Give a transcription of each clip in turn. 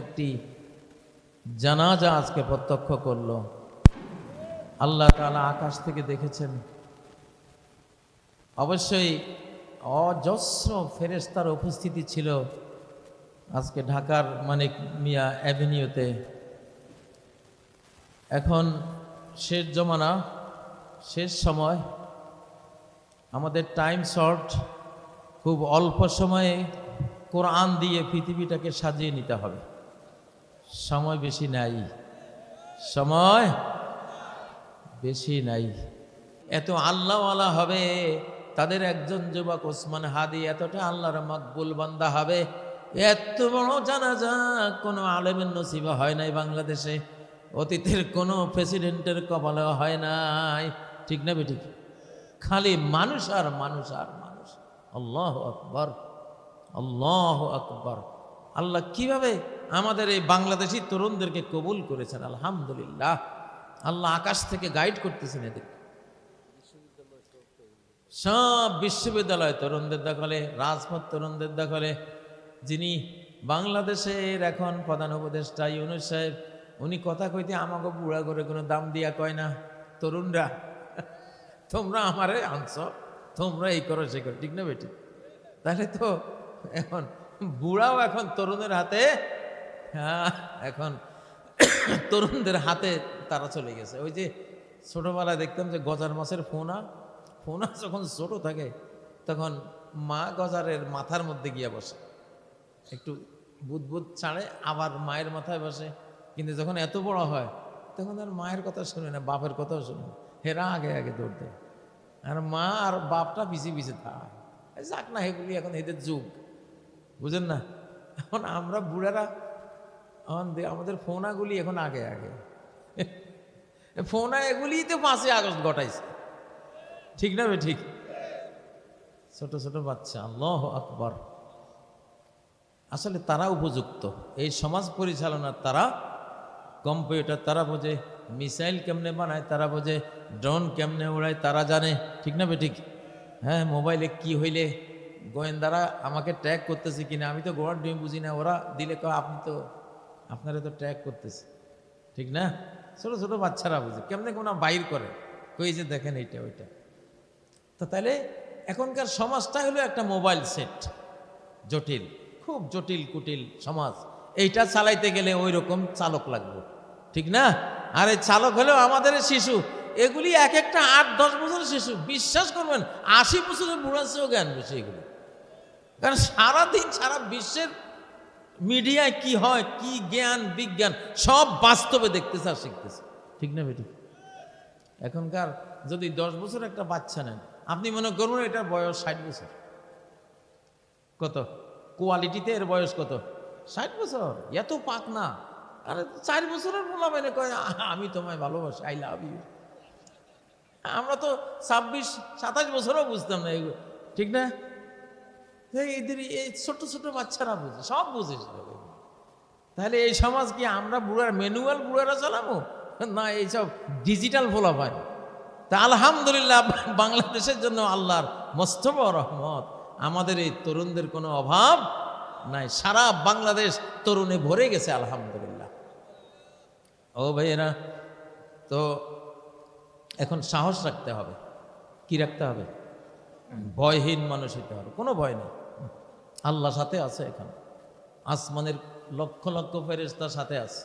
একটি জানাজা আজকে প্রত্যক্ষ করলো। আল্লাহ তাআলা আকাশ থেকে দেখেছেন। অবশ্যই অজস্র ফেরেশতার উপস্থিতি ছিল আজকে ঢাকার মানিক মিয়া অ্যাভিনিউতে। এখন শেষ জমানা, শেষ সময়, আমাদের টাইম শর্ট, খুব অল্প সময়ে কোরআন দিয়ে পৃথিবীটাকে সাজিয়ে নিতে হবে। সময় বেশি নাই, সময় বেশি নাই। এত আল্লাহওয়ালা হবে, তাদের একজন যুবক ওসমান হাদি এতটা আল্লাহর মকবুল বান্দা হবে, এত বড় জানাজা কোনো আলেমের নসিবে হয় নাই বাংলাদেশে, অতীতের কোনো প্রেসিডেন্টের কপালেও হয় নাই। ঠিক না বেঠিক? খালি মানুষ আর মানুষ আর মানুষ। আল্লাহু আকবার, আল্লাহু আকবার। আল্লাহ কিভাবে আমাদের এই বাংলাদেশি তরুণদেরকে কবুল করেছেন, আলহামদুলিল্লাহ। আল্লাহ আকাশ থেকে গাইড করতেছেন এদের। সব বিশ্ববিদ্যালয় তরুণদের দখলে, রাজপথ তরুণদের দখলে। যিনি বাংলাদেশের এখন প্রধান উপদেষ্টা ইউনূস সাহেব, উনি কথা কইতে আমাকে বুড়া করে কোনো দাম দিয়া কয় না, তরুণরা তোমরা আমারে আনছ, তোমরা এই করো সে করো। ঠিক না বেটি? তাহলে তো এখন বুড়াও এখন তরুণের হাতে, হ্যাঁ, এখন তরুণদের হাতে তারা চলে গেছে। ওই যে ছোটবেলায় দেখতাম যে গজার মাছের ফোনা যখন ছোট থাকে তখন মা গজারের মাথার মধ্যে গিয়া বসে, একটু বুদবুদ ছাড়ে, আবার মায়ের মাথায় বসে। কিন্তু যখন এত বড় হয় তখন আর মায়ের কথা শুনে না, বাপের কথাও শুনে না, হেরা আগে আগে দৌড় দেয়, আর মা আর বাপটা পিছিয়ে পিছিয়ে থাকে। যাক না, এগুলি এখন এদের যুগ, বুঝেন না? এখন আমরা বুড়ারা আমাদের ফোনাগুলি এখন আগে আগে, ফোনা এগুলি তো 5ই আগস্ট ঘটাইছে। ঠিক না বে ঠিক? ছোট ছোট বাচ্চা, আল্লাহু আকবার। আসলে তারা উপযুক্ত এই সমাজ পরিচালনার। তারা কম্পিউটার তারা বোঝে, মিসাইল কেমনে বানায় তারা বোঝে, ড্রোন কেমনে উড়ায় তারা জানে। ঠিক না বে ঠিক? হ্যাঁ, মোবাইলে কি হইলে গোয়েন্দারা আমাকে ট্র্যাক করতেছে কিনা, আমি তো গোড়ার ডিম বুঝি না, ওরা দিলে কয় আপনি তো, আপনারা তো ট্র্যাক করতেছে। ঠিক না? ছোট ছোট বাচ্চারা বুঝে কেমনে কোন বাইর করে, কই যে দেখেন এইটা ওইটা। তো তাহলে এখনকার সমাজটা হলো একটা মোবাইল সেট, জটিল, খুব জটিল কুটিল সমাজ। এইটা চালাইতে গেলে ওই রকম চালক লাগবে। ঠিক না? আর এই চালক হলেও আমাদের শিশু, এগুলি এক একটা 8-10 বছরের শিশু, বিশ্বাস করবেন 80 বছরের বুড়ার চেয়েও জ্ঞান বেশি এগুলি। কারণ সারাদিন সারা বিশ্বের মিডিয়ায় কি হয়, কি জ্ঞান বিজ্ঞান সব বাস্তবে দেখতেছে আর শিখতেছে। ঠিক না বেটি? এখনকার যদি 10 বছর একটা বাচ্চা নেন, আপনি মনে করুন এটার বয়স 60 বছর। কত কোয়ালিটিতে এর বয়স কত? 60 বছর। এত পাক না। আর 4 বছরের বলা মানে কয় আমি তোমায় ভালোবাসি, আই লাভ ইউ। আমরা তো 26-27 বছরও বুঝতাম না এগুলো। ঠিক না? এদের এই ছোট ছোট বাচ্চারা বুঝে, সব বুঝে। তাহলে এই সমাজ কি আমরা বুড়ার ম্যানুয়াল বুড়ারা চালাবো না এইসব ডিজিটাল ফোলা পায়? তা আলহামদুলিল্লাহ, বাংলাদেশের জন্য আল্লাহর মস্ত বড় রহমত, আমাদের এই তরুণদের কোনো অভাব নাই। সারা বাংলাদেশ তরুণে ভরে গেছে আলহামদুলিল্লাহ। ও ভাইয়েরা, তো এখন সাহস রাখতে হবে। কি রাখতে হবে? ভয়হীন মানুষ হইতে হবে, কোনো ভয় নেই। আল্লাহ সাথে আছে। এখন আসমানের লক্ষ লক্ষ ফেরেশতার সাথে আছে,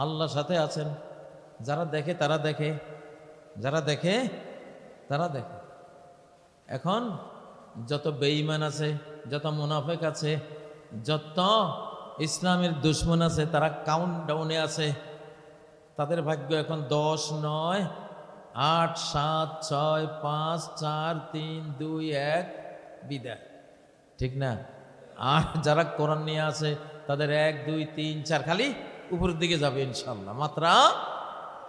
আল্লাহ সাথে আছেন। যারা দেখে তারা দেখে, যারা দেখে তারা দেখে। এখন যত বেঈমান আছে, যত মুনাফিক আছে, যত ইসলামের দুশমন আছে, তারা কাউন্টডাউনে আছে। তাদের ভাগ্য এখন 10, 9, 8, 7, 6, 5, 4, 3, 2, 1 বিদায়। ঠিক না? আর যারা কোরআন নিয়ে আছে তাদের 1, 2, 3, 4 খালি উপরের দিকে যাবে ইনশাআল্লাহ, মাত্রা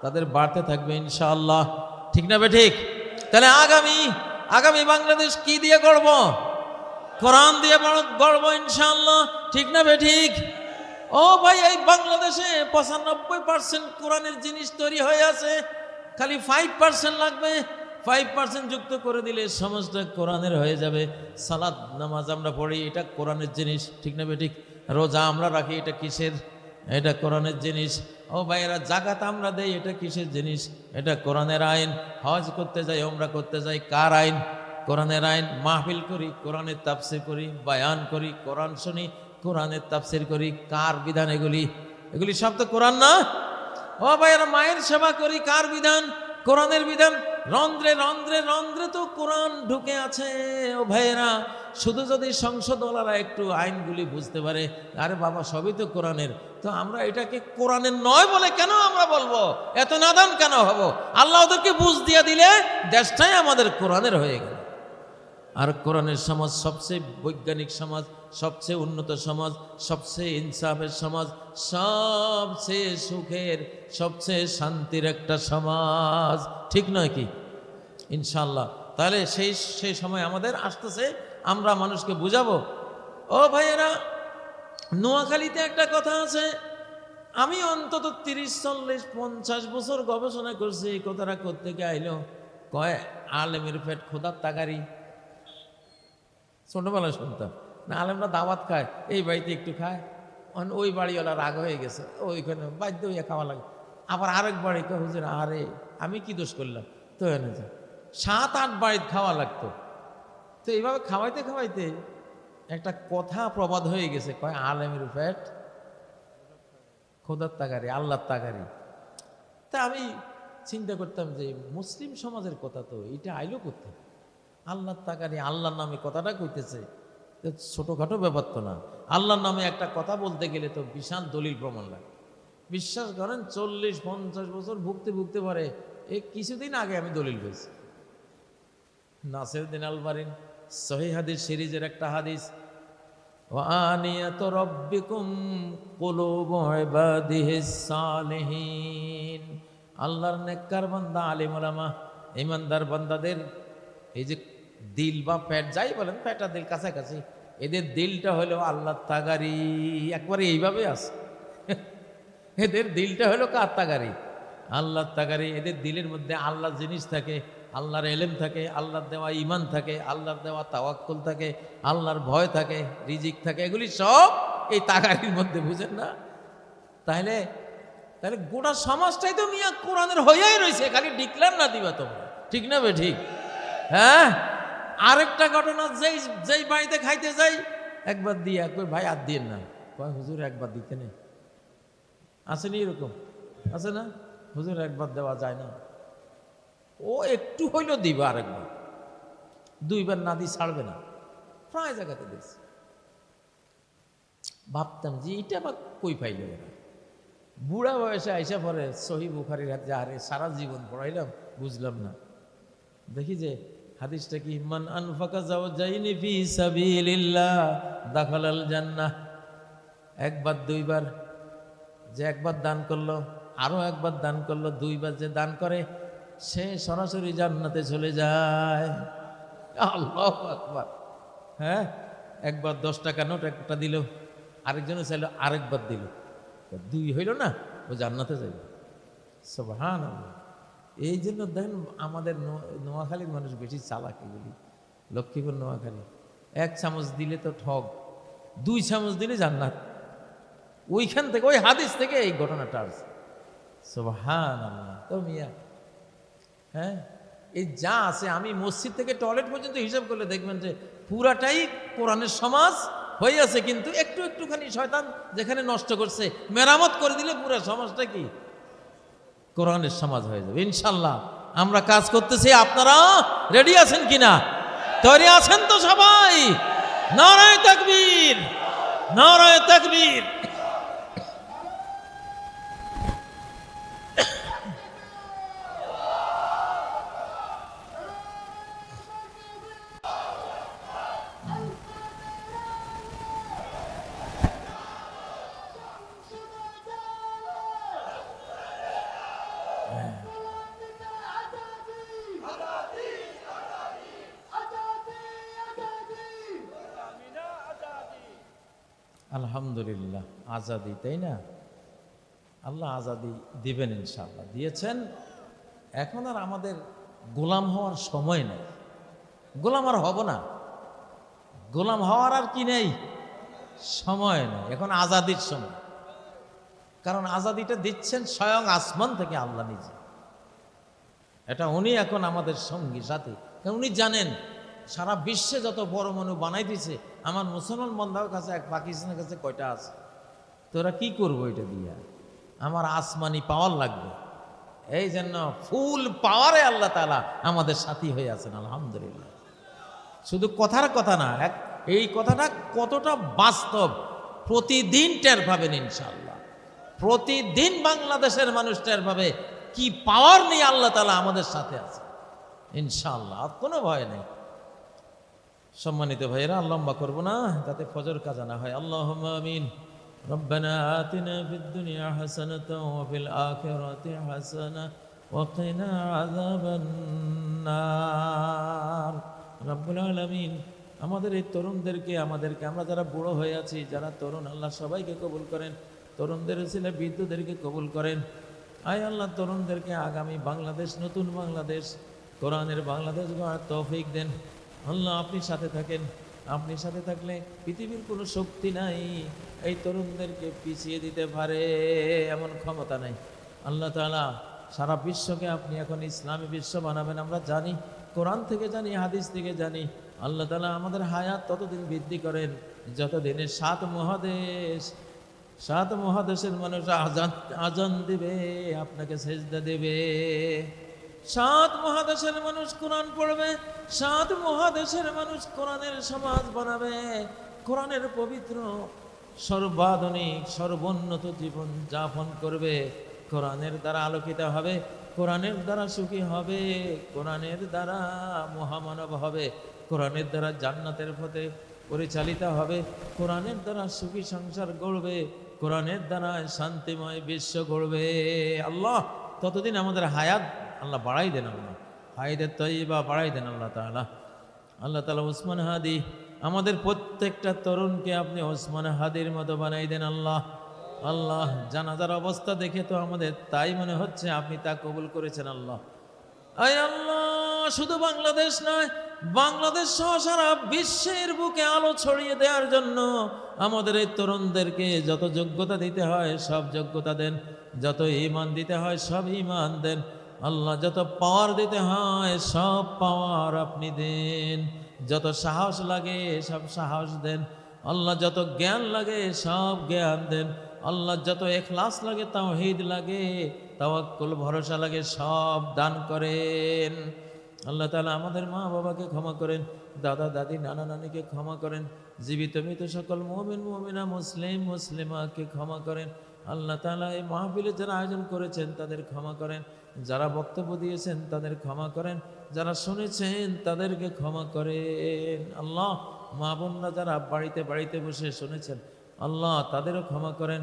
তাদের বাড়তে থাকবে ইনশাআল্লাহ। ঠিক না বে ঠিক? তাহলে আগামী বাংলাদেশ কি দিয়ে গড়ব? কোরআন দিয়ে গড়ব ইনশাআল্লাহ। ঠিক না বে ঠিক? ও ভাই, এই বাংলাদেশে 95% কোরআনের জিনিস তৈরি হয়ে আছে, খালি 5% লাগবে। 5% যুক্ত করে দিলে সমস্ত কোরআনের হয়ে যাবে। সালাত নামাজ আমরা পড়ি, এটা কোরআনের জিনিস। ঠিক না বে ঠিক? রোজা আমরা রাখি, এটা কিসের? এটা কোরআনের জিনিস। ও ভাইয়েরা, জাকাত আমরা দেই, এটা কিসের জিনিস? এটা কোরআনের আইন। হজ করতে যাই, ওমরা করতে যাই, কার আইন? কোরআনের আইন। মাহফিল করি, কোরআনের তাফসীর করি, বায়ান করি, কোরআন শুনি, কোরআনের তাফসীর করি, কার বিধান এগুলি? এগুলি সব তো কোরআন না? ও ভাইয়েরা, মায়ের সেবা করি, কার বিধান? কোরআনের বিধান। রন্ধ্রে রন্ধ্রে রন্ধ্রে তো কোরআন ঢুকে আছে। ও ভাইয়েরা, শুধু যদি সংসদওয়ালারা একটু আইনগুলি বুঝতে পারে, আরে বাবা সবই তো কোরআনের, তো আমরা এটাকে কোরআনের নয় বলে কেন আমরা বলবো? এত নাদান কেন হব? আল্লাহ ওদেরকে বুঝ দিয়ে দিলে দেশটাই আমাদের কোরআনের হয়ে গেল। আর কোরআনের সমাজ সবচেয়ে বৈজ্ঞানিক সমাজ, সবচেয়ে উন্নত সমাজ, সবচেয়ে ইনসাফের সমাজ, সবচেয়ে সুখের, সবচেয়ে শান্তির একটা সমাজ, ঠিক নয় কি? ইনশাল্লাহ। তাহলে সেই সময় আমাদের আসতেছে, আমরা মানুষকে বুঝাবো। ও ভাইয়েরা, নোয়াখালীতে একটা কথা আছে, আমি অন্তত 30, 40, 50 বছর গবেষণা করছি। এই কথাটা কোত্থেকে আইলো? কয় আলেমের পেট খোদার তাগারি। ছোটবেলায় শুনতাম না, আলেমরা দাওয়াত খায়, এই বাড়িতে একটু খায়, ওই বাড়িওয়ালা রাগ হয়ে গেছে, ওইখানে বাধ্য হইয়া খাওয়া লাগে। আবার আরেক বাড়ি কয়, হুজুর আরে আমি কি দোষ করলাম, তো এনে যায় 7-8 বাড়িতে খাওয়া লাগতো। তো এইভাবে খাওয়াইতে খাওয়াইতে একটা কথা প্রবাদ হয়ে গেছে, কয় আলেমের পেট খোদার তাগারি, আল্লাহর তাগারি। তা আমি চিন্তা করতাম যে মুসলিম সমাজের কথা তো এটা আইলো কোথায়? আল্লাহর তাগারি, আল্লাহর নামে কথাটা কইতেছে, ছোটখাটো ব্যাপার তো না। আল্লাহর নামে একটা কথা বলতে গেলে তো বিশাল দলিল প্রমাণ লাগে। বিশ্বাস করেন 40-50 বছর ভুগতে ভুগতে পারে। এই কিছুদিন আগে আমি দলিল পেয়েছি, নাসিরউদ্দিন আলবারীর সহিহ হাদিস সিরিজের একটা হাদিস, ওয়ানিয়াতু রাব্বিকুম কুলুবু ইবাদিহিস সালিহিন। আল্লাহর নেককার বান্দা, আলিম ওলামা, ইমানদার বান্দাদের এই যে দিল বা পেট, যাই বলেন, পেট আর দিল কাছাকাছি, এদের দিলটা হলো আল্লাহর তাগারি। একবারে এইভাবে আছে, এদের দিলটা হলো কার তাগারি? আল্লাহর তাগারি। এদের দিলের মধ্যে আল্লাহর জিনিস থাকে, আল্লাহর এলেম থাকে, আল্লাহর দেওয়া ইমান থাকে, আল্লাহর দেওয়া তাওয়াক্কুল থাকে, আল্লাহর ভয় থাকে, রিজিক থাকে, এগুলি সব এই তাগারির মধ্যে, বুঝেন না? তাহলে গোটা সমাজটাই তো মিয়া কোরআনের হয়েই রয়েছে, খালি ডিক্লার না দিবা তোমরা, ঠিক না বে ঠিক? হ্যাঁ। আরেকটা ঘটনা, যেই বাড়িতে খাইতে যাই, একবার দিয়া কই ভাই আর দিন না, কয় হুজুর একবার দিতে নেই। আসেনি এরকম? আছে না? হুজুর একবার দেওয়া যায় না। ও একটু হইলো দিবা, আরেকবার, 2বার না দিয়ে ছাড়বে না। প্রায় জায়গাতে দেখছি। ভাবতাম যে এটা আবার কই পাইল এরা? বুড়া বয়সে আইসা পরে সহিহ বুখারীর হাদিস, আরে সারা জীবন পড়াইলাম, বুঝলাম না। দেখি যে হাদিসটা কি, মান আনফাকা যাওজাইনি ফি সাবিলিল্লাহ দাখালাল জান্নাহ। একবার 2বার, যে একবার দান করলো, আরো একবার দান করলো, 2বার যে দান করে সে সরাসরি জান্নাতে চলে যায়। আল্লাহু আকবার। হ্যাঁ, একবার 10 টাকা নোট একটা দিল, আরেকজনে চাইলো আরেকবার দিল, 2 হইল না, ও জান্নাতে যাইল। সুবহানাল্লাহ। এই জন্য দেখেন আমাদের নোয়াখালীর মানুষ বেশি চালাক। এগুলি লক্ষ্মীপুর, নোয়াখালী 1 চামচ দিলে তো ঠগ, 2 চামচ দিলে জান্নাত। ওইখান থেকে, ওই হাদিস থেকে এই ঘটনাটা আসছে। সুবহানাল্লাহ। তো মিয়া, হ্যাঁ, এই যা আছে, আমি মসজিদ থেকে টয়লেট পর্যন্ত হিসাব করলে দেখবেন যে পুরাটাই কোরআনের সমাজ হয়ে আছে, কিন্তু একটুখানি শয়তান যেখানে নষ্ট করছে, মেরামত করে দিলে পুরো সমাজটা কি কোরআনের সমাজ হয়ে যাবে ইনশাল্লাহ। আমরা কাজ করতেছি, আপনারা রেডি আছেন কিনা? তৈরি আছেন তো সবাই? নারায়ে তাকবীর, নারায়ে তাকবীর। আলহামদুলিল্লাহ, আজাদি, তাই না? আল্লাহ আজাদি দিবেন ইনশাআল্লাহ, দিয়েছেন। এখন আর আমাদের গোলাম হওয়ার সময় নেই, গোলাম আর হব না, গোলাম হওয়ার আর কি নেই সময় নেই, এখন আজাদির সময়। কারণ আজাদিটা দিচ্ছেন স্বয়ং আসমান থেকে আল্লাহ নিজে। এটা উনি এখন আমাদের সঙ্গী সাথী। উনি জানেন সারা বিশ্বে যত বড় মনু বানাই দিছে, আমার মুসলমান বন্ধার কাছে, এক পাকিস্তানের কাছে কয়টা আছে, তোরা কি করবো এটা দিয়া? আমার আসমানি পাওয়ার লাগবে। এই জন্য ফুল পাওয়ারে আল্লাহ তাআলা আমাদের সাথী হয়ে আছেন, আলহামদুলিল্লাহ। শুধু কথার কথা না, এই কথাটা কতটা বাস্তব প্রতিদিন টের পাবেন ইনশাআল্লাহ। প্রতিদিন বাংলাদেশের মানুষ টের পাবে কি পাওয়ার নিয়ে আল্লাহ তাআলা আমাদের সাথে আছে ইনশাআল্লাহ। আর কোনো ভয় নেই। সম্মানিত ভাইয়েরা, লম্বা করব না, যাতে ফজর কাজা না হয়। আল্লাহুম্মা আমিন। রব্বানা আতিনা ফিদ দুনিয়া হাসানাতাও ওয়া ফিল আখিরাতি হাসানাহ ওয়া কিনা আযাবান নার। রব্বুল আলামিন আমাদের এই তরুণদেরকে, আমরা যারা বুড়ো হয়ে আছি, যারা তরুণ, আল্লাহ সবাইকে কবুল করেন। তরুণদের ছেলে বৃদ্ধদেরকে কবুল করেন। আয় আল্লাহ, তরুণদেরকে আগামী বাংলাদেশ, নতুন বাংলাদেশ, কোরআনের বাংলাদেশ গড়ার তৌফিক দেন। আল্লাহ আপনি সাথে থাকেন। আপনি সাথে থাকলে পৃথিবীর কোনো শক্তি নাই এই তরুণদেরকে পিছিয়ে দিতে পারে, এমন ক্ষমতা নাই। আল্লাহ তাআলা সারা বিশ্বকে আপনি এখন ইসলামী বিশ্ব বানাবেন আমরা জানি, কোরআন থেকে জানি, হাদিস থেকে জানি। আল্লাহ তাআলা আমাদের হায়াত ততদিন বৃদ্ধি করেন যতদিনে সাত মহাদেশের মানুষ আজান দিবে, আপনাকে সেজদা দেবে। 7 মহাদেশের মানুষ কোরআন পড়বে, 7 মহাদেশের মানুষ কোরআনের সমাজ বানাবে, কোরআনের পবিত্র সর্বাধুনিক সর্বোন্নত জীবন যাপন করবে, কোরআনের দ্বারা আলোকিত হবে, কোরআনের দ্বারা সুখী হবে, কোরআনের দ্বারা মহামানব হবে, কোরআনের দ্বারা জান্নাতের পথে পরিচালিত হবে, কোরআনের দ্বারা সুখী সংসার গড়বে, কোরআনের দ্বারা শান্তিময় বিশ্ব গড়বে। আল্লাহ ততদিন আমাদের হায়াত আল্লাহ বাড়াই দেন, আল্লাহ হায়াতের তয়্যিবা বাড়াই দেন আল্লাহ তাআলা। আল্লাহ তাআলা ওসমান হাদি, আমাদের প্রত্যেকটা তরুণকে আপনি ওসমান হাদির মতো বানাই দেন আল্লাহ। আল্লাহ জানাজার অবস্থা দেখে তো আমাদের তাই মনে হচ্ছে আপনি তা কবুল করেছেন আল্লাহ। আয় আল্লাহ, শুধু বাংলাদেশ নয়, বাংলাদেশ সহ সারা বিশ্বের বুকে আলো ছড়িয়ে দেওয়ার জন্য আমাদের এই তরুণদেরকে যত যোগ্যতা দিতে হয় সব যোগ্যতা দেন, যত ঈমান দিতে হয় সব ঈমান দেন আল্লাহ, যত পাওয়ার দিতে হয় সব পাওয়ার আপনি দেন, যত সাহস লাগে সব সাহস দেন আল্লাহ, যত জ্ঞান লাগে সব জ্ঞান দেন আল্লাহ, যত ইখলাস লাগে, তাওহীদ লাগে, তাওয়াক্কুল ভরসা লাগে, সব দান করেন আল্লাহ তাআলা। আমাদের মা বাবাকে ক্ষমা করেন, দাদা দাদি নানা নানিকে ক্ষমা করেন, জীবিত মৃত সকল মুমিন মুমিনা মুসলিম মুসলিমাকে ক্ষমা করেন আল্লাহ তাআলা। এই মাহফিলে যারা আয়োজন করেছেন তাদের ক্ষমা করেন, যারা বক্তব্য দিয়েছেন তাদের ক্ষমা করেন, যারা শুনেছেন তাদেরকে ক্ষমা করেন আল্লাহ। মা বোনরা যারা বাড়িতে বাড়িতে বসে শুনেছেন আল্লাহ তাদেরও ক্ষমা করেন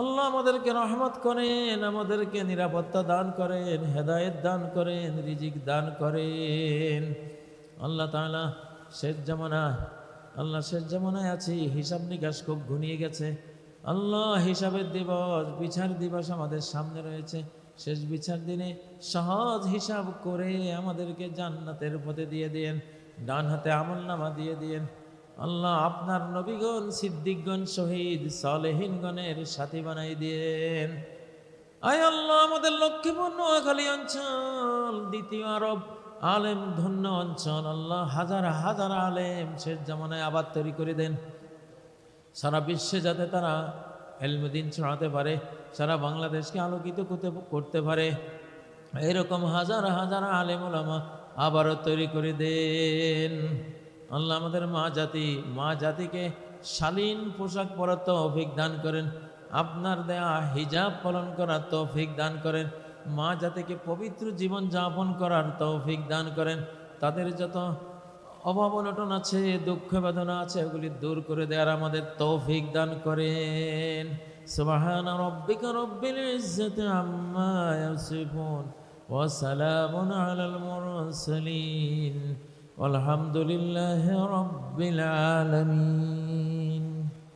আল্লাহ। আমাদেরকে রহমত করেন, আমাদেরকে নিরাপত্তা দান করেন, হেদায়েত দান করেন, রিজিক দান করেন আল্লাহ তাআলা। শেষ জামানায় আছি, হিসাব নিকাশ খুব ঘনিয়ে গেছে আল্লাহ। হিসাবের দিবস, বিচার দিবস আমাদের সামনে রয়েছে। শেষ বিচার দিনে সহজ হিসাব করে আমাদেরকে জান্নাতের পথে দিয়ে দিয়েন, ডান হাতে আমলনামা দিয়ে দিয়েন আল্লাহ। আপনার নবীগণ, সিদ্দিকগণ, শহীদ, সালেহিনগণের সাথী বানাই দিয়েন। আয় আল্লাহ, আমাদের লক্ষ্মীপুর নোয়াখালী অঞ্চল দ্বিতীয় আরব আলেম ধন্য অঞ্চল আল্লাহ, হাজার হাজার আলেম শেষ জামানায় আবার তৈরি করে দেন, সারা বিশ্বে যাতে তারা ইলমুদ্দিন ছড়াতে পারে, সারা বাংলাদেশকে আলোকিত করতে পারে, এরকম হাজার হাজার আলেম ওলামা আবারও তৈরি করে দেন আল্লাহ। আমাদের মা জাতিকে শালীন পোশাক পরার তৌফিক দান করেন, আপনার দেয়া হিজাব পালন করার তৌফিক দান করেন, মা জাতিকে পবিত্র জীবন যাপন করার তৌফিক দান করেন, তাদের যত অভাব অনটন আছে, দুঃখ বেদনা আছে, ওগুলি দূর করে দেওয়ার আমাদের তৌফিক দান করেন। সুবহানা রাব্বিকা রাব্বিল ইজ্জাতি আম্মা ইয়াসিফুন ওয়া সালামুন আলাল মুরসালিন ওয়ালহামদুলিল্লাহি রাব্বিল আলামিন।